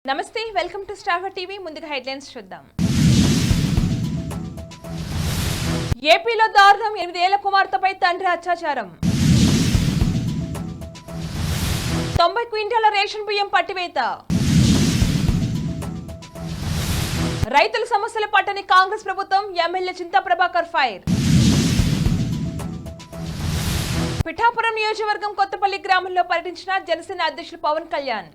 నమస్తే welcome to star TV ముందుగా headlines చూద్దాం. ఏపీలో దారుణం 8 ఏళ్ల కుమార్తెపై తండ్రి అత్యాచారం. 90 క్వింటాల రేషన్ బియ్యం పట్టివేత. రైతుల సమస్యల పట్టని కాంగ్రెస్ ప్రభుత్వం, ఎమ్మెల్యే చింతా ప్రభాకర్ ఫైర్. పిఠాపురం నియోజకవర్గం కొత్తపల్లి గ్రామంలో పర్యటించిన జనసేన అధ్యక్షులు పవన్ కళ్యాణ్.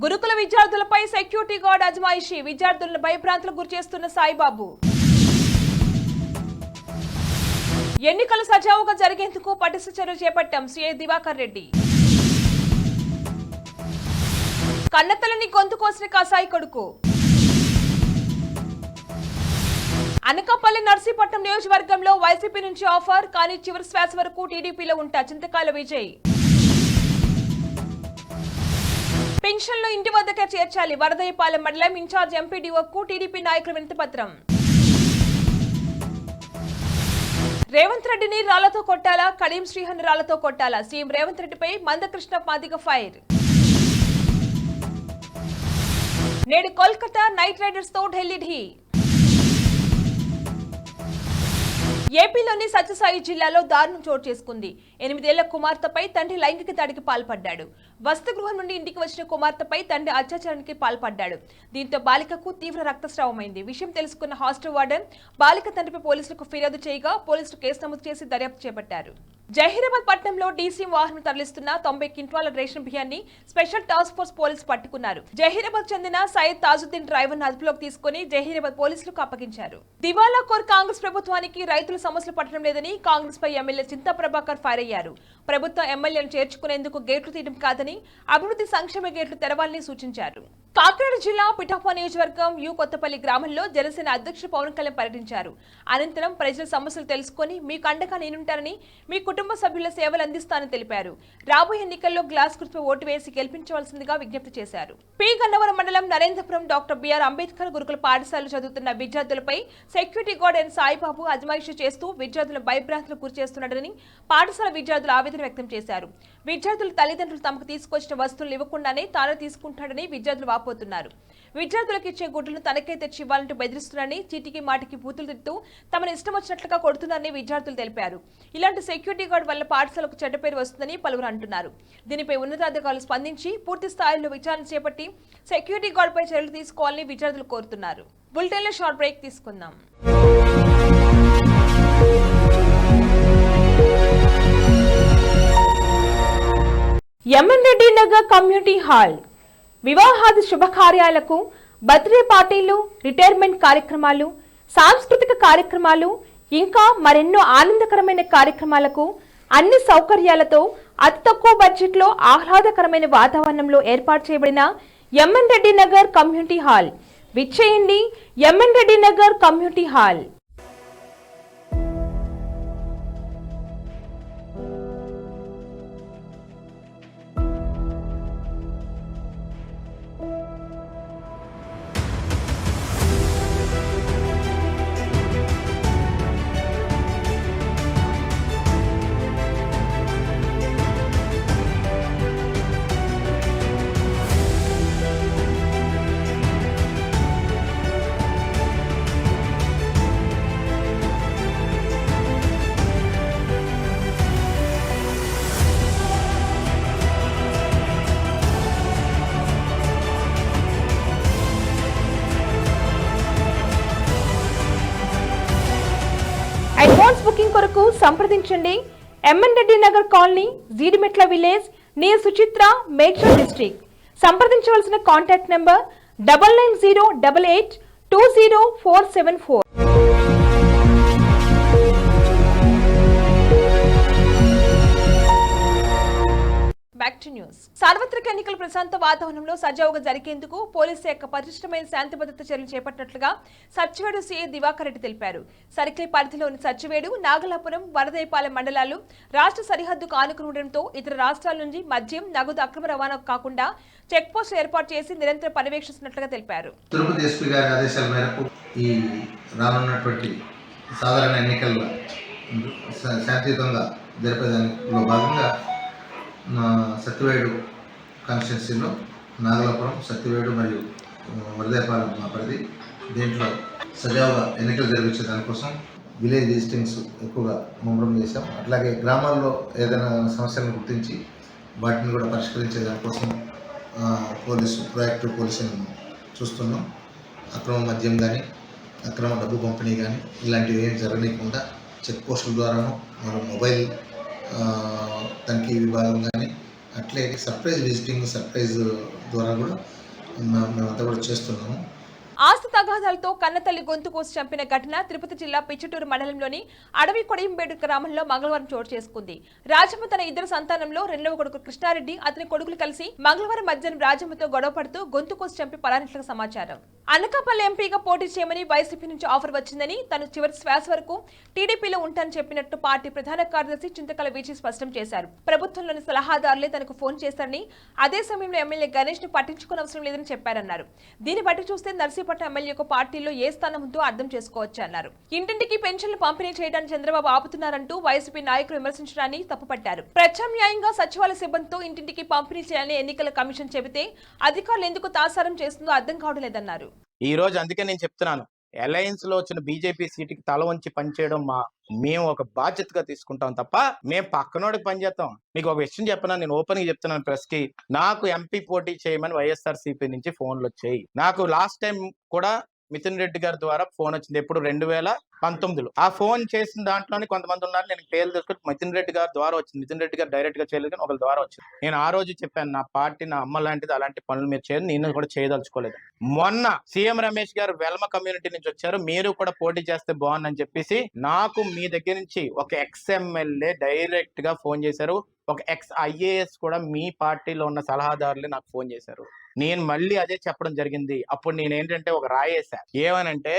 గురుకుల విద్యార్థులపై సెక్యూరిటీ గార్డ్ అజమాయిషి, విద్యార్థులను భయభ్రాంతులకు గురిచేస్తున్న సాయిబాబు. ఎన్నికలు సజావుగా జరిగేందుకు పటిష్ట చర్యలు చేపట్టాం సీఐ దివాకర్ రెడ్డి. కన్నతల్లిని గొంతు కోసిన కసాయి కొడుకు. అనకాపల్లి నర్సీపట్నం నియోజకవర్గంలో వైసీపీ నుంచి ఆఫర్, కానీ చివరి శ్వాస వరకు టీడీపీలో ఉంటా చింతకాయల విజయ్. పెన్షన్లు ఇంటి వద్దకే చేర్చాలి, వరదయ్యపాలెం మండలం ఇన్ఛార్జ్ ఎంపీడీఓకు టీడీపీ నాయకుల వినతి పత్రం. రేవంత్ రెడ్డిని రాళ్లతో కొట్టాలా, కడియం శ్రీహరిని రాళ్లతో కొట్టాలా, సీఎం రేవంత్ రెడ్డిపై మందకృష్ణ మాదిగ ఫైర్. నేడు కోల్కతా నైట్ రైడర్స్ తో ఢిల్లీ ఢీ. ఏపీలోని సత్యసాయి జిల్లాలో దారుణం చోటు చేసుకుంది. 8 ఏళ్ల కుమార్తెపై తండ్రి లైంగిక దాడికి పాల్పడ్డాడు. వసతి గృహం నుండి ఇంటికి వచ్చిన కుమార్తెపై తండ్రి అత్యాచారానికి పాల్పడ్డాడు. దీంతో బాలికకు తీవ్ర రక్తస్రావమైంది. విషయం తెలుసుకున్న హాస్టల్ వార్డెన్ బాలిక తండ్రిపై పోలీసులకు ఫిర్యాదు చేయగా పోలీసులు కేసు నమోదు చేసి దర్యాప్తు చేపట్టారు. జహీరాబాద్ పట్టణంలో డీసీ వాహనం తరలిస్తున్న 90 క్వింటాల రేషన్ బియ్యాన్ని స్పెషల్ టాస్క్ ఫోర్స్ పోలీసులు పట్టుకున్నారు. జహీరాబాద్ చెందిన సయ్యద్ తాజుద్దీన్ డ్రైవర్ ను అదుపులోకి తీసుకుని జహీరాబాద్ పోలీసులకు అప్పగించారు. దివాలా కోర్ కాంగ్రెస్ ప్రభుత్వానికి రైతుల సమస్యలు పట్టడం లేదని కాంగ్రెస్ పై ఎమ్మెల్యే చింతా ప్రభాకర్ ఫైర్ అయ్యారు. ప్రభుత్వం ఎమ్మెల్యేలను చేర్చుకునేందుకు గేట్లు తీయడం కాదని, అభివృద్ధి సంక్షేమ గేట్లు తెరవాలని సూచించారు. కాకినాడ జిల్లా పిఠాపురం నియోజకవర్గం యు కొత్తపల్లి గ్రామంలో జనసేన అధ్యక్షుడు పవన్ కళ్యాణ్ పర్యటించారు. అనంతరం ప్రజల సమస్యలు తెలుసుకుని మీకు అండగా నేనుంటానని, మీ కుటుంబ సభ్యుల సేవలు అందిస్తానని తెలిపారు. రాబోయే ఎన్నికల్లో గ్లాస్ గుర్తుపై ఓటు వేసి గెలిపించవలసిందిగా విజ్ఞప్తి చేశారు. పి గన్నవరం మండలం నరేంద్రపురం డాక్టర్ బిఆర్ అంబేద్కర్ గురుకుల పాఠశాలలో చదువుతున్న విద్యార్థులపై సెక్యూరిటీ గార్డ్ అయిన సాయిబాబు అజమాయిషీ చేస్తూ విద్యార్థులను భయభ్రాంతులకు గురి చేస్తున్నాడని పాఠశాల విద్యార్థులు ఆవేదన వ్యక్తం చేశారు. విద్యార్థుల తల్లిదండ్రులు తమకు తీసుకొచ్చిన వస్తువులు ఇవ్వకుండానే తాను తీసుకుంటాడని విద్యార్థులు వాపోతున్నారు. విద్యార్థులకు ఇచ్చే గుడ్లను తనకే తెచ్చి ఇవ్వాలంటూ బెదిరిస్తున్నారని, చీటికి మాటికి బూతులు తిడుతూ తమను ఇష్టం వచ్చినట్లుగా కొడుతున్నారని విద్యార్థులు తెలిపారు. ఇలాంటి సెక్యూరిటీ గార్డ్ వల్ల పాఠశాలకు చెడ్డ పేరు వస్తుందని పలువురు అంటున్నారు. దీనిపై ఉన్నతాధికారులు స్పందించి పూర్తి స్థాయిలో విచారణ చేపట్టి సెక్యూరిటీ గార్డ్ పై చర్యలు తీసుకోవాలని విద్యార్థులు కోరుతున్నారు. బులెటిన్లో షార్ట్ బ్రేక్ తీసుకుందాం. M N Reddy Nagar community hall వివాహాది శుభకార్యాలకు, బర్త్డే పార్టీలు, రిటైర్మెంట్ కార్యక్రమాలు, సాంస్కృతిక కార్యక్రమాలు, ఇంకా మరెన్నో ఆనందకరమైన కార్యక్రమాలకు అన్ని సౌకర్యాలతో అతి తక్కువ బడ్జెట్లో ఆహ్లాదకరమైన వాతావరణంలో ఏర్పాటు చేయబడిన M N Reddy Nagar community hall. విచ్చేయండి M N Reddy Nagar community hall. Advance booking కొరకు సంప్రదించండి. M N Reddy Nagar colony, Jeedimetla village, near Suchitra, Medchal district. సంప్రదించవలసిన contact number 9908820474. Back to news. సార్వత్రిక ఎన్నికల ప్రశాంత వాతావరణంలో సజావుగా జరిగేందుకు పోలీసు శాఖ పటిష్టమైన శాంతి భద్రత చర్యలు చేపట్టినట్లుగా సచ్చివేడు సీఐ దివాకర్ రెడ్డి తెలిపారు. సర్కిల్ పరిధిలోని సచ్చివేడు, నాగలాపురం, వరదయ్యపాలెం మండలాలు రాష్ట్ర సరిహద్దుకు ఆనుకుని ఉండడంతో ఇతర రాష్ట్రాల నుంచి మద్యం, నగదు అక్రమ రవాణా కాకుండా చెక్ పోస్ట్ ఏర్పాటు చేసి నిరంతరం పర్యవేక్షిస్తున్నట్లుగా తెలిపారు. తిరుపతి ఎస్పీ గారి ఆదేశాల మేరకు ఈ రానున్నటువంటి సాధారణ ఎన్నికల్లో శాంతియుతంగా జరిపేదానిలో భాగంగా సత్యవేడు కాన్స్టిట్యున్సీలో నాగలాపురం, సత్యవేడు మరియు వరదేపాలెం మా పరిధి. దీంట్లో సజావుగా ఎన్నికలు జరిపించే దానికోసం విలేజ్ విజిటింగ్స్ ఎక్కువగా ముమ్మరం చేశాం. అట్లాగే గ్రామాల్లో ఏదైనా సమస్యలను గుర్తించి వాటిని కూడా పరిష్కరించే దానికోసం ప్రొయాక్టివ్ పోలీసింగ్ చూస్తున్నాం. అక్రమ మద్యం కానీ, అక్రమ డబ్బు పంపిణీ కానీ ఇలాంటివి ఏం జరగకుండా చెక్ పోస్టుల ద్వారాను, మన మొబైల్ తనిఖీ విభాగం కానీ, అట్లే సర్ప్రైజ్ విజిటింగ్, సర్ప్రైజ్ ద్వారా కూడా మేమంతా కూడా చేస్తున్నాము. ఆస్తి తగాదాలతో కన్నతల్లి గొంతు కోసి చంపిన ఘటన తిరుపతి జిల్లా పిచ్చటూరు మండలంలోని అడవి కొడియంబేడు గ్రామంలో మంగళవారం చోటు చేసుకుంది. రాజమ్మ తన ఇద్దరు సంతానంలో రెండవ కొడుకు కృష్ణారెడ్డి, అతని కొడుకులు కలిసి మంగళవారం మధ్యాహ్నం రాజమ్మతో గొడవ పడుతూ గొంతు కోసి చంపి పరారినట్లుగా సమాచారం. అనకాపల్లి ఎంపీగా పోటీ చేయమని వైసీపీ నుంచి ఆఫర్ వచ్చిందని, తను చివరి శ్వాస వరకు టీడీపీలో ఉంటానని చెప్పినట్టు పార్టీ ప్రధాన కార్యదర్శి చింతకల విజయ్ స్పష్టం చేశారు. ప్రభుత్వంలోని సలహాదారులే తనకు ఫోన్ చేశారని, అదే సమయంలో ఎమ్మెల్యే గణేష్ ను పట్టించుకోనవసరం లేదని చెప్పారన్నారు. దీన్ని బట్టి చూస్తే నర్సీపట్నం ఎమ్మెల్యేకు పార్టీలో ఏ స్థానం ఉందో అర్థం చేసుకోవచ్చు అన్నారు. ఇంటింటికి పెన్షన్లు పంపిణీ చేయడానికి చంద్రబాబు ఆపుతున్నారంటూ వైసీపీ నాయకులు విమర్శించడాన్ని తప్పుపట్టారు. ప్రత్యామ్నాయంగా సచివాలయ సిబ్బందితో ఇంటింటికి పంపిణీ చేయాలని ఎన్నికల కమిషన్ చెబితే అధికారులు ఎందుకు తాసారం చేస్తుందో అర్థం కావడం లేదన్నారు. ఈ రోజు అందుకే నేను చెప్తున్నాను, అలయన్స్ లో వచ్చిన బీజేపీ సీటుకి తల వంచి పనిచేయడం మేము ఒక బాధ్యతగా తీసుకుంటాం తప్ప మేము పక్కనోడికి పనిచేస్తాం. మీకు ఒక విషయం చెప్పనా, నేను ఓపెన్ గా చెప్తున్నాను ప్రెస్ కి. నాకు ఎంపీ పోటీ చేయమని వైఎస్ఆర్సీపీ నుంచి ఫోన్లు వచ్చాయి. నాకు లాస్ట్ టైం కూడా మిథున్ రెడ్డి గారి ద్వారా ఫోన్ వచ్చింది, ఎప్పుడు 2019లో. ఆ ఫోన్ చేసిన దాంట్లోనే కొంతమంది ఉన్నారు, నేను పేర్లు తెలుసుకుని మిథున్ రెడ్డి గారి ద్వారా వచ్చింది. మిథున్ రెడ్డి గారు డైరెక్ట్ గా చేయలేదు కానీ ఒకరి ద్వారా వచ్చింది. నేను ఆ రోజు చెప్పాను, నా పార్టీ నా అమ్మ లాంటిది, అలాంటి పనులు మీరు చేయదు, నేను కూడా చేయదలుచుకోలేదు. మొన్న సీఎం రమేష్ గారు వెల్మ కమ్యూనిటీ నుంచి వచ్చారు, మీరు కూడా పోటీ చేస్తే బాగుందని చెప్పేసి నాకు మీ దగ్గర నుంచి ఒక ఎక్స్ఎమ్మెల్యే డైరెక్ట్ గా ఫోన్ చేశారు. ఒక ఎక్స్ IAS కూడా మీ పార్టీలో ఉన్న సలహాదారులే నాకు ఫోన్ చేశారు. నేను మళ్ళీ అదే చెప్పడం జరిగింది. అప్పుడు నేనేంటంటే ఒక రాయేసా, ఏమనంటే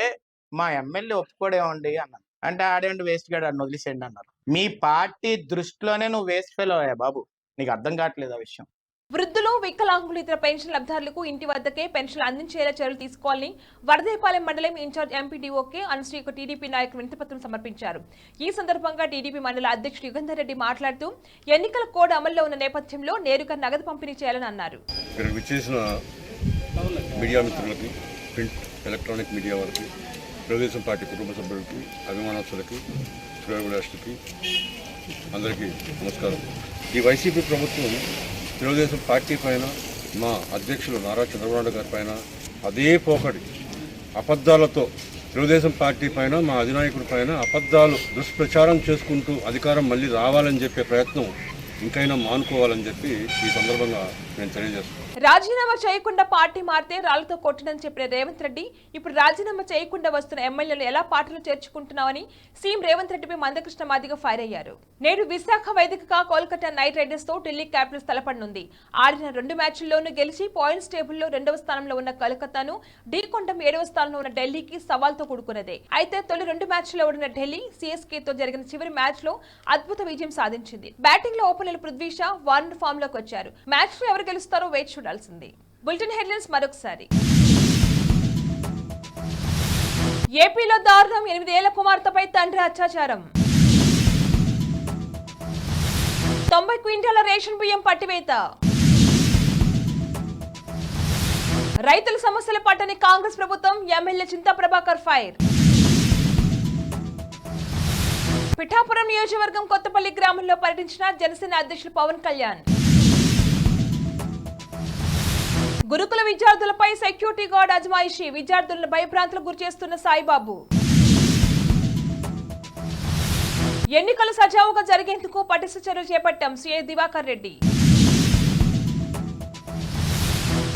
మా ఎమ్మెల్యే ఒప్పుకోడేమండి అన్నాను. అంటే ఆడేంటి వేస్ట్ గాడు, అని వదిలేసేయండి అన్నారు. మీ పార్టీ దృష్టిలోనే నువ్వు వేస్ట్ ఫెలో అయ్యా బాబు, నీకు అర్థం కావట్లేదు ఆ విషయం. వృద్ధులు, వికలాంగులు, ఇతర పెన్షన్ లబ్ధారులకు ఇంటి వద్దకే పెన్షన్లు అందించేలా చర్యలు తీసుకోవాలని వరదేపాలెం మండలం ఇన్ఛార్జ్ ఎంపీడీఓకే అనుశ్రీకు టీడీపీ నాయకులు వినతిపత్రం సమర్పించారు. ఈ సందర్భంగా టీడీపీ మండల అధ్యక్షుడు యుగంధర్ రెడ్డి మాట్లాడుతూ ఎన్నికల కోడ్ అమల్లో ఉన్న నేపథ్యంలో నేరుగా నగదు పంపిణీ చేయాలని అన్నారు. మీడియా మిత్రులకి, ప్రింట్ ఎలక్ట్రానిక్ మీడియా వారికి, తెలుగుదేశం పార్టీ కుటుంబ సభ్యులకి, అభిమానస్తులకి, శ్రేయోభిలాషులకి అందరికీ నమస్కారం. ఈ వైసీపీ ప్రభుత్వం తెలుగుదేశం పార్టీ పైన, మా అధ్యక్షులు నారా చంద్రబాబు నాయుడు గారి పైన అదే పోకడి అబద్ధాలతో తెలుగుదేశం పార్టీ పైన, మా అధినాయకుడి పైన అబద్ధాలు దుష్ప్రచారం చేసుకుంటూ అధికారం మళ్ళీ రావాలని చెప్పే ప్రయత్నం ఇంకైనా మానుకోవాలని చెప్పి ఈ సందర్భంగా నేను తెలియజేస్తున్నాను. రాజీనామా చేయకుండా పార్టీ మారితే రాళ్లతో కొట్టడని చెప్పిన రేవంత్ రెడ్డి ఇప్పుడు రాజీనామా చేయకుండా వస్తున్న ఎమ్మెల్యేలు ఎలా పార్టీలో చేర్చుకుంటున్నామని సీఎం రేవంత్ రెడ్డిపై మందకృష్ణ మాదిగ ఫైర్ అయ్యారు. నేడు విశాఖ వేదికగా కోల్కతా నైట్ రైడర్స్ తో ఢిల్లీ క్యాపిటల్స్ తలపడనుంది. ఆడిన 2 మ్యాచ్ల్లోనూ గెలిచి పాయింట్స్ టేబుల్లో 2వ స్థానంలో ఉన్న కోల్కతాను ఢీకొండం 7వ స్థానంలో ఉన్న ఢిల్లీకి సవాల్తో కూడుకున్నదే. అయితే తొలి 2 మ్యాచ్ల్లో ఓడిన ఢిల్లీ CSKతో జరిగిన చివరి మ్యాచ్ లో అద్భుత విజయం సాధించింది. బ్యాటింగ్ లో ఓపెనర్లు పృథ్వీ షా, వార్నర్ ఫామ్ లోకి వచ్చారు. మ్యాచ్ లో ఎవరు గెలుస్తారో వేచి చూడాల్సింది. బులెటిన్ హెడ్లైన్స్ మరొకసారి. ఏపీలో దారుణం, 8 ఏళ్ల కుమార్తెపై తండ్రి అత్యాచారం. 90 క్వింటాల రేషన్ బియ్యం పట్టివేత. రైతుల సమస్యల పట్టని కాంగ్రెస్ ప్రభుత్వం, ఎమ్మెల్యే చింతా ప్రభాకర్ ఫైర్. పిఠాపురం నియోజకవర్గం కొత్తపల్లి గ్రామంలో పర్యటించిన జనసేన అధ్యక్షులు పవన్ కళ్యాణ్. గురుకుల విద్యార్థులపై సెక్యూరిటీ గార్డ్ అజమాయిషీ, విద్యార్థులను భయభ్రాంతులకు గురిచేస్తున్న సాయిబాబు. ఎన్నికలు సజావుగా జరిగేందుకు పటిష్ట చర్యలు చేపట్టాం, సిఐ దివాకర్ రెడ్డి.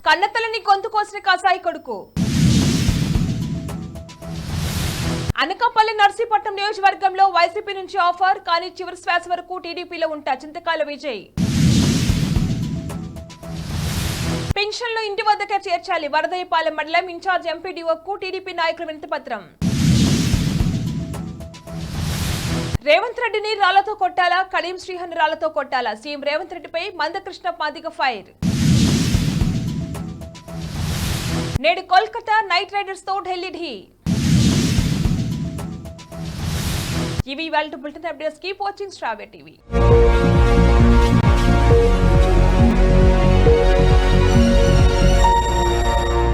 కన్నతల్లిని గొంతు కోసిన కసాయి కొడుకు. అనకాపల్లి నర్సీపట్నం నియోజకవర్గంలో వైసీపీ నుంచి ఆఫర్, కానీ చివరి శ్వాస వరకు టీడీపీలో ఉంటా చింతకాల విజయ్. పెన్షన్లు ఇంటి వద్దకే చేర్చాలి, వరదయ్యపాలెం మండలం ఇన్ఛార్జ్ ఎంపీడీఓకు టీడీపీ నాయకులు వినతిపత్రం. రేవంత్ రెడ్డిని రాళ్లతో కొట్టాలా, కడియం శ్రీహన్ రాళ్లతో కొట్టాలా, సీఎం రేవంత్ రెడ్డిపై మందకృష్ణ మాదిగ ఫైర్. నేడు కోల్కతా నైట్ రైడర్స్ తో ఢిల్లీ ఢీ. ఇవి ఇవాళ బులెటిన్ అప్డేట్స్. కీప్ వాచింగ్ శ్రావ్య టీవీ.